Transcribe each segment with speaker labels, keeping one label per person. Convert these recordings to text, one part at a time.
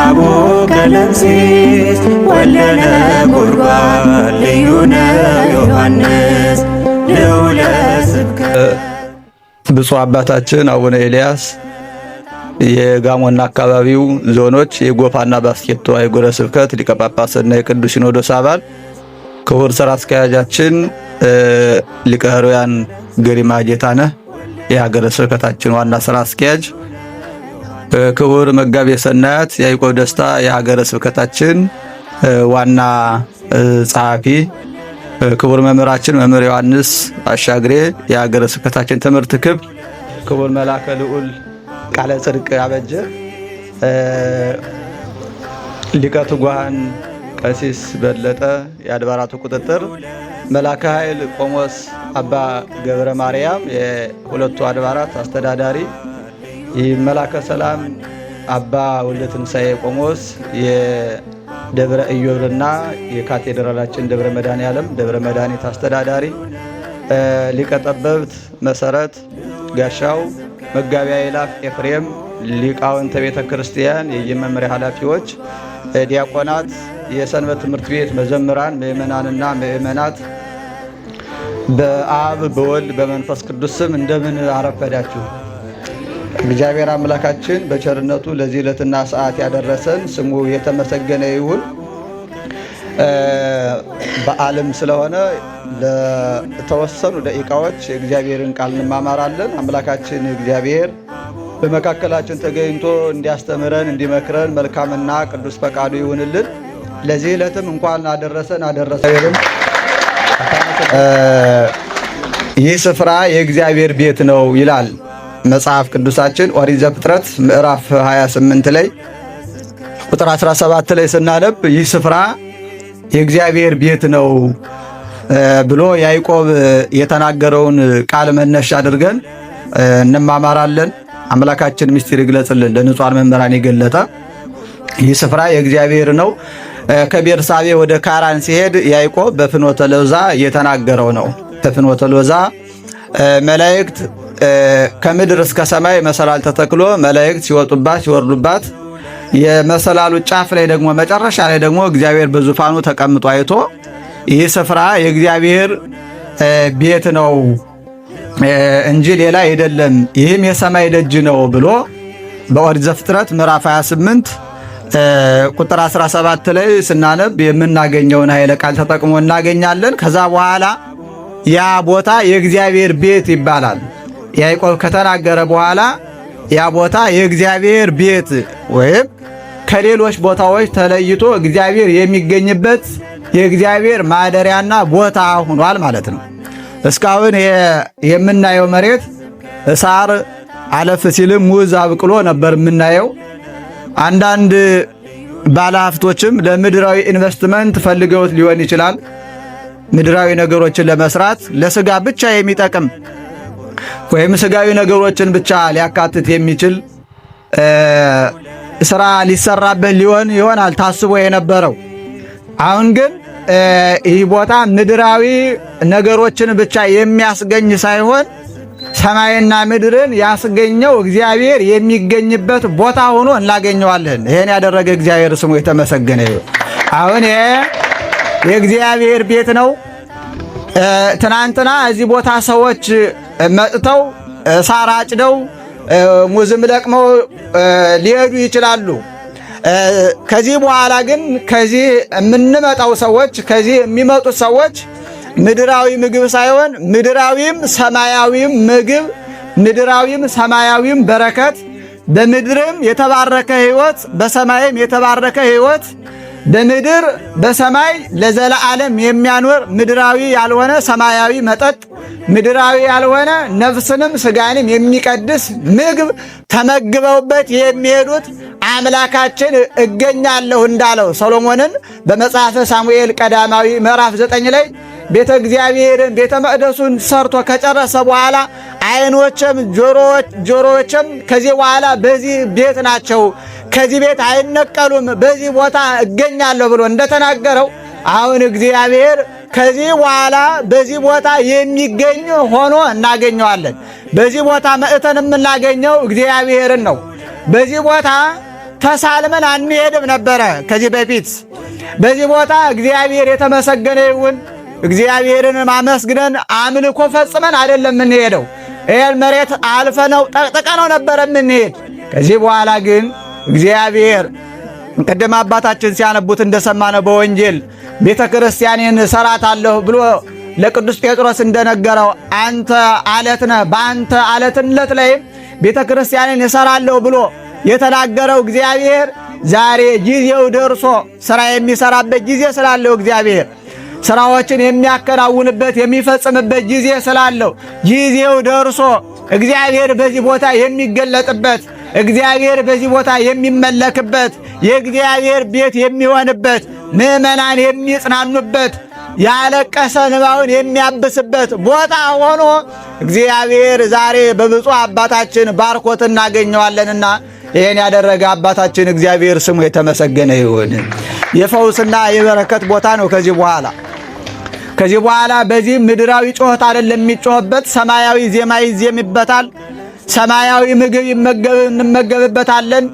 Speaker 1: አቦ ቀለምሲስ ወለነ ጉርጓድ ልዩነ ዮሐንስ ልዑለ ስብከት።
Speaker 2: ብፁዕ አባታችን አቡነ ኤልያስ የጋሞና አካባቢው ዞኖች የጎፋና ባስኬቶ አህጉረ ስብከት ሊቀ ጳጳስና የቅዱስ ሲኖዶስ አባል፣ ክቡር ስራ አስኪያጃችን ሊቀ ኅሩያን ገሪማ ጌታነህ የሀገረ ስብከታችን ዋና ስራ አስኪያጅ፣ ክቡር መጋቤ ሰናያት ያዕቆብ ደስታ የሀገረ ስብከታችን ዋና ጸሐፊ፣ ክቡር መምህራችን መምህር ዮሐንስ አሻግሬ የሀገረ ስብከታችን ትምህርት ክፍል፣ ክቡር መላከ ልዑል ቃለ ጽድቅ አበጀ ሊቀ ትጉሃን ቀሲስ በለጠ የአድባራቱ ቁጥጥር፣ መላከ ኃይል ቆሞስ አባ ገብረ ማርያም የሁለቱ አድባራት አስተዳዳሪ፣ መላከ ሰላም አባ ወልደ ትንሣኤ ቆሞስ የደብረ ኢዮብና የካቴድራላችን ደብረ መድኃኔዓለም ደብረ መድኃኒት አስተዳዳሪ፣ ሊቀ ጠበብት መሰረት ጋሻው፣ መጋቢያ ይላፍ ኤፍሬም፣ ሊቃውንተ ቤተ ክርስቲያን የየመምሪያ ኃላፊዎች፣ ዲያቆናት፣ የሰንበት ትምህርት ቤት መዘምራን፣ ምእመናንና ምእመናት በአብ በወልድ በመንፈስ ቅዱስ ስም እንደምን አረፈዳችሁ። እግዚአብሔር አምላካችን በቸርነቱ ለዚህ ዕለትና ሰዓት ያደረሰን ስሙ የተመሰገነ ይሁን። በዓልም ስለሆነ ለተወሰኑ ደቂቃዎች የእግዚአብሔርን ቃል እንማማራለን። አምላካችን እግዚአብሔር በመካከላችን ተገኝቶ እንዲያስተምረን እንዲመክረን መልካምና ቅዱስ ፈቃዱ ይሁንልን። ለዚህ ዕለትም እንኳን አደረሰን አደረሰን። ይህ ስፍራ የእግዚአብሔር ቤት ነው ይላል መጽሐፍ ቅዱሳችን ኦሪት ዘፍጥረት ምዕራፍ 28 ላይ ቁጥር 17 ላይ ስናነብ ይህ ስፍራ የእግዚአብሔር ቤት ነው ብሎ ያዕቆብ የተናገረውን ቃል መነሻ አድርገን እንማማራለን። አምላካችን ምስጢር ይግለጽልን። ለንጹሐን መምህራን የገለጠ ይህ ስፍራ የእግዚአብሔር ነው። ከቤርሳቤ ወደ ካራን ሲሄድ ያዕቆብ በፍኖተ ሎዛ የተናገረው ነው። በፍኖተ ሎዛ መላእክት ከምድር እስከ ሰማይ መሰላል ተተክሎ መላእክት ሲወጡባት ሲወርዱባት የመሰላሉ ጫፍ ላይ ደግሞ መጨረሻ ላይ ደግሞ እግዚአብሔር በዙፋኑ ተቀምጦ አይቶ ይህ ስፍራ የእግዚአብሔር ቤት ነው እንጂ ሌላ አይደለም፣ ይህም የሰማይ ደጅ ነው ብሎ በኦሪት ዘፍጥረት ምዕራፍ 28 ቁጥር 17 ላይ ስናነብ የምናገኘውን ኃይለ ቃል ተጠቅሞ እናገኛለን። ከዛ በኋላ ያ ቦታ የእግዚአብሔር ቤት ይባላል። ያዕቆብ ከተናገረ በኋላ ያ ቦታ የእግዚአብሔር ቤት ወይም ከሌሎች ቦታዎች ተለይቶ እግዚአብሔር የሚገኝበት የእግዚአብሔር ማደሪያና ቦታ ሆኗል ማለት ነው። እስካሁን የምናየው መሬት ሳር አለፍ ሲልም ሙዝ አብቅሎ ነበር የምናየው። አንዳንድ ባለሀብቶችም ለምድራዊ ኢንቨስትመንት ፈልገውት ሊሆን ይችላል። ምድራዊ ነገሮችን ለመስራት ለስጋ ብቻ የሚጠቅም ወይም ስጋዊ ነገሮችን ብቻ ሊያካትት የሚችል ስራ ሊሰራበት ይሆናል ታስቦ የነበረው። አሁን ግን ይህ ቦታ ምድራዊ ነገሮችን ብቻ የሚያስገኝ ሳይሆን ሰማይና ምድርን ያስገኘው እግዚአብሔር የሚገኝበት ቦታ ሆኖ እናገኘዋለን። ይሄን ያደረገ እግዚአብሔር ስሙ የተመሰገነ ይሁን። አሁን የእግዚአብሔር ቤት ነው። ትናንትና እዚህ ቦታ ሰዎች መጥተው ሳር አጭደው ሙዝም ለቅመው ሊሄዱ ይችላሉ። ከዚህ በኋላ ግን ከዚህ የምንመጣው ሰዎች ከዚህ የሚመጡት ሰዎች ምድራዊ ምግብ ሳይሆን ምድራዊም ሰማያዊም ምግብ ምድራዊም ሰማያዊም በረከት በምድርም የተባረከ ሕይወት በሰማይም የተባረከ ሕይወት በምድር በሰማይ ለዘላለም የሚያኖር ምድራዊ ያልሆነ ሰማያዊ መጠጥ ምድራዊ ያልሆነ ነፍስንም ስጋንም የሚቀድስ ምግብ ተመግበውበት የሚሄዱት አምላካችን እገኛለሁ እንዳለው ሰሎሞንን በመጽሐፈ ሳሙኤል ቀዳማዊ ምዕራፍ 9 ላይ ቤተ እግዚአብሔርን ቤተ መቅደሱን ሰርቶ ከጨረሰ በኋላ ዓይኖችም ጆሮዎችም ከዚህ በኋላ በዚህ ቤት ናቸው፣ ከዚህ ቤት አይነቀሉም፣ በዚህ ቦታ እገኛለሁ ብሎ እንደተናገረው አሁን እግዚአብሔር ከዚህ በኋላ በዚህ ቦታ የሚገኝ ሆኖ እናገኘዋለን። በዚህ ቦታ መእተን የምናገኘው እግዚአብሔርን ነው። በዚህ ቦታ ተሳልመን አንሄድም ነበረ ከዚህ በፊት። በዚህ ቦታ እግዚአብሔር የተመሰገነ ይሁን። እግዚአብሔርን ማመስግነን አምልኮ ፈጽመን አይደለም የምንሄደው። ይሄን መሬት አልፈነው ጠቅጥቀነው ነበረ የምንሄድ። ከዚህ በኋላ ግን እግዚአብሔር ቅድም አባታችን ሲያነቡት እንደሰማነው በወንጌል ቤተ ክርስቲያኔን እሰራታለሁ ብሎ ለቅዱስ ጴጥሮስ እንደነገረው አንተ አለት ነህ፣ በአንተ አለትነት ላይ ቤተ ክርስቲያኔን እሰራለሁ ብሎ የተናገረው እግዚአብሔር ዛሬ ጊዜው ደርሶ ሥራ የሚሰራበት ጊዜ ስላለው እግዚአብሔር ሥራዎችን የሚያከናውንበት የሚፈጽምበት ጊዜ ስላለው ጊዜው ደርሶ እግዚአብሔር በዚህ ቦታ የሚገለጥበት እግዚአብሔር በዚህ ቦታ የሚመለክበት የእግዚአብሔር ቤት የሚሆንበት ምዕመናን የሚጽናኑበት ያለቀሰ እንባውን የሚያብስበት ቦታ ሆኖ እግዚአብሔር ዛሬ በብፁዕ አባታችን ባርኮት እናገኘዋለንና ይህን ያደረገ አባታችን እግዚአብሔር ስሙ የተመሰገነ ይሁን። የፈውስና የበረከት ቦታ ነው። ከዚህ በኋላ በዚህ ምድራዊ ጮኸት አይደለም የሚጮህበት፣ ሰማያዊ ዜማ ይዜምበታል። ሰማያዊ ምግብ እንመገብበታለን።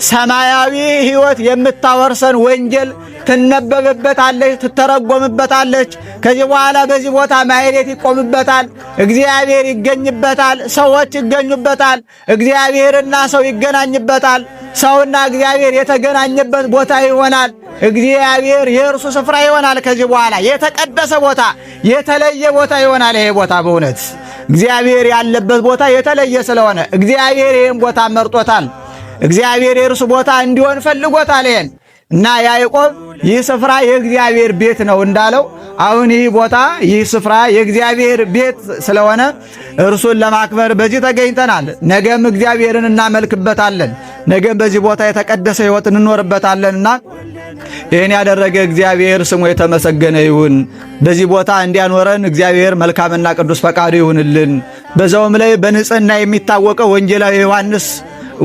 Speaker 2: ሰማያዊ ሕይወት የምታወርሰን ወንጌል ትነበብበታለች፣ ትተረጎምበታለች። ከዚህ በኋላ በዚህ ቦታ ማኅሌት ይቆምበታል። እግዚአብሔር ይገኝበታል፣ ሰዎች ይገኙበታል። እግዚአብሔርና ሰው ይገናኝበታል። ሰውና እግዚአብሔር የተገናኘበት ቦታ ይሆናል። እግዚአብሔር የእርሱ ስፍራ ይሆናል። ከዚህ በኋላ የተቀደሰ ቦታ፣ የተለየ ቦታ ይሆናል። ይሄ ቦታ በእውነት እግዚአብሔር ያለበት ቦታ የተለየ ስለሆነ እግዚአብሔር ይህን ቦታ መርጦታል። እግዚአብሔር የእርሱ ቦታ እንዲሆን ፈልጎታል። ይሄን እና ያዕቆብ ይህ ስፍራ የእግዚአብሔር ቤት ነው እንዳለው አሁን ይህ ቦታ ይህ ስፍራ የእግዚአብሔር ቤት ስለሆነ እርሱን ለማክበር በዚህ ተገኝተናል። ነገም እግዚአብሔርን እናመልክበታለን። ነገም በዚህ ቦታ የተቀደሰ ሕይወት እንኖርበታለንና ይህን ያደረገ እግዚአብሔር ስሙ የተመሰገነ ይሁን። በዚህ ቦታ እንዲያኖረን እግዚአብሔር መልካምና ቅዱስ ፈቃዱ ይሁንልን። በዛውም ላይ በንጽሕና የሚታወቀው ወንጌላዊ ዮሐንስ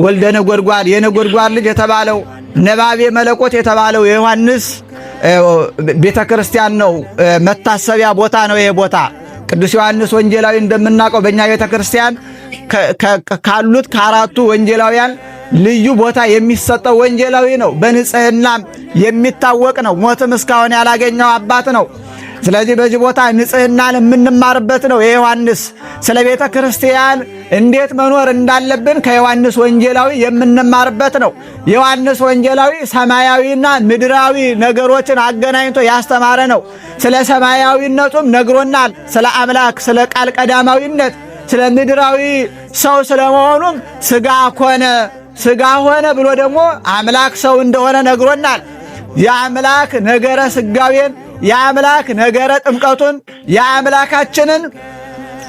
Speaker 2: ወልደ ነጎድጓድ የነጎድጓድ ልጅ የተባለው ነባቤ መለኮት የተባለው የዮሐንስ ቤተ ክርስቲያን ነው። መታሰቢያ ቦታ ነው። ይሄ ቦታ ቅዱስ ዮሐንስ ወንጌላዊ እንደምናውቀው በእኛ ቤተ ክርስቲያን ካሉት ከአራቱ ወንጌላውያን ልዩ ቦታ የሚሰጠው ወንጌላዊ ነው። በንጽሕና የሚታወቅ ነው። ሞትም እስካሁን ያላገኘው አባት ነው። ስለዚህ በዚህ ቦታ ንጽሕናን የምንማርበት ነው። የዮሐንስ ስለ ቤተ ክርስቲያን እንዴት መኖር እንዳለብን ከዮሐንስ ወንጌላዊ የምንማርበት ነው። ዮሐንስ ወንጌላዊ ሰማያዊና ምድራዊ ነገሮችን አገናኝቶ ያስተማረ ነው። ስለ ሰማያዊነቱም ነግሮናል። ስለ አምላክ፣ ስለ ቃል ቀዳማዊነት፣ ስለ ምድራዊ ሰው ስለመሆኑም ሥጋ ሆነ ብሎ ደግሞ አምላክ ሰው እንደሆነ ነግሮናል። የአምላክ ነገረ ሥጋዌን የአምላክ ነገረ ጥምቀቱን የአምላካችንን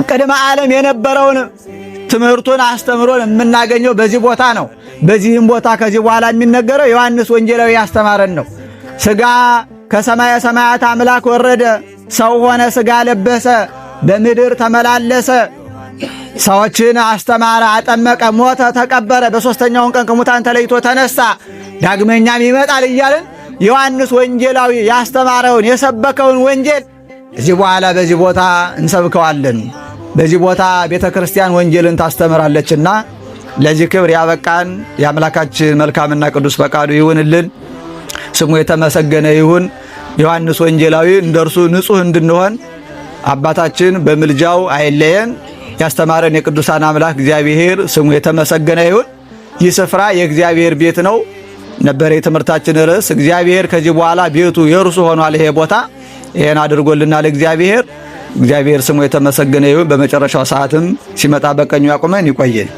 Speaker 2: ቅድመ ዓለም የነበረውን ትምህርቱን አስተምሮን የምናገኘው በዚህ ቦታ ነው። በዚህም ቦታ ከዚህ በኋላ የሚነገረው ዮሐንስ ወንጌላዊ ያስተማረን ነው። ሥጋ ከሰማየ ሰማያት አምላክ ወረደ፣ ሰው ሆነ፣ ሥጋ ለበሰ፣ በምድር ተመላለሰ፣ ሰዎችን አስተማረ፣ አጠመቀ፣ ሞተ፣ ተቀበረ፣ በሦስተኛውን ቀን ከሙታን ተለይቶ ተነሳ፣ ዳግመኛም ይመጣል እያልን ዮሐንስ ወንጌላዊ ያስተማረውን የሰበከውን ወንጌል እዚህ በኋላ በዚህ ቦታ እንሰብከዋለን። በዚህ ቦታ ቤተ ክርስቲያን ወንጌልን ታስተምራለችና ለዚህ ክብር ያበቃን የአምላካችን መልካምና ቅዱስ ፈቃዱ ይሁንልን። ስሙ የተመሰገነ ይሁን። ዮሐንስ ወንጌላዊ እንደርሱ ንጹሕ እንድንሆን አባታችን በምልጃው አይለየን። ያስተማረን የቅዱሳን አምላክ እግዚአብሔር ስሙ የተመሰገነ ይሁን። ይህ ስፍራ የእግዚአብሔር ቤት ነው ነበር የትምህርታችን ርዕስ። እግዚአብሔር ከዚህ በኋላ ቤቱ የእርሱ ሆኗል። ይሄ ቦታ ይሄን አድርጎልናል እግዚአብሔር ስሙ የተመሰገነ ይሁን። በመጨረሻው ሰዓትም ሲመጣ በቀኙ ያቆመን ይቆየን።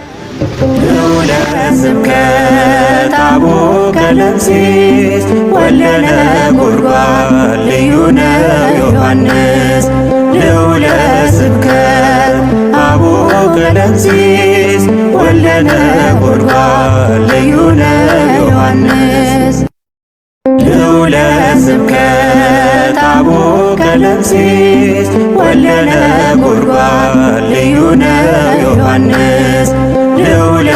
Speaker 1: ስብከት አቡነ ቀለምሲስ ወለነ ጉድጓድ ልዩ ነው ዮሐንስ ልዑለ ስብከት አቡነ ቀለምሲስ ወለነ ጉድጓድ ልዩ ነው ዮሐንስ ልዑለ ስብከት አቡነ ቀለምሲስ ወለነ ጉድጓድ ልዩ ነው ዮሐንስ ልዑለ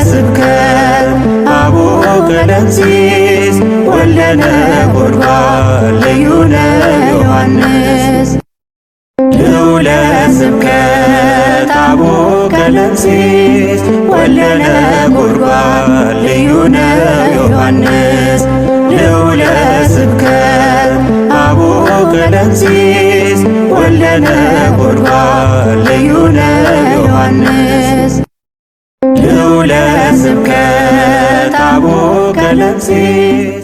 Speaker 1: ስብከት አቡነ ቀለምሲስ ወለነ ጉድጓድ ልዩ ነው ዮሐንስ ልዑለ ስብከት አቡነ ቀለምሲስ ወለነ ጉድጓድ ልዩ ነው ዮሐንስ ነጎድጓድ ልዩ ነው ዮሐንስ ልዑለ ስብከት አቡነ ቀለምሲስ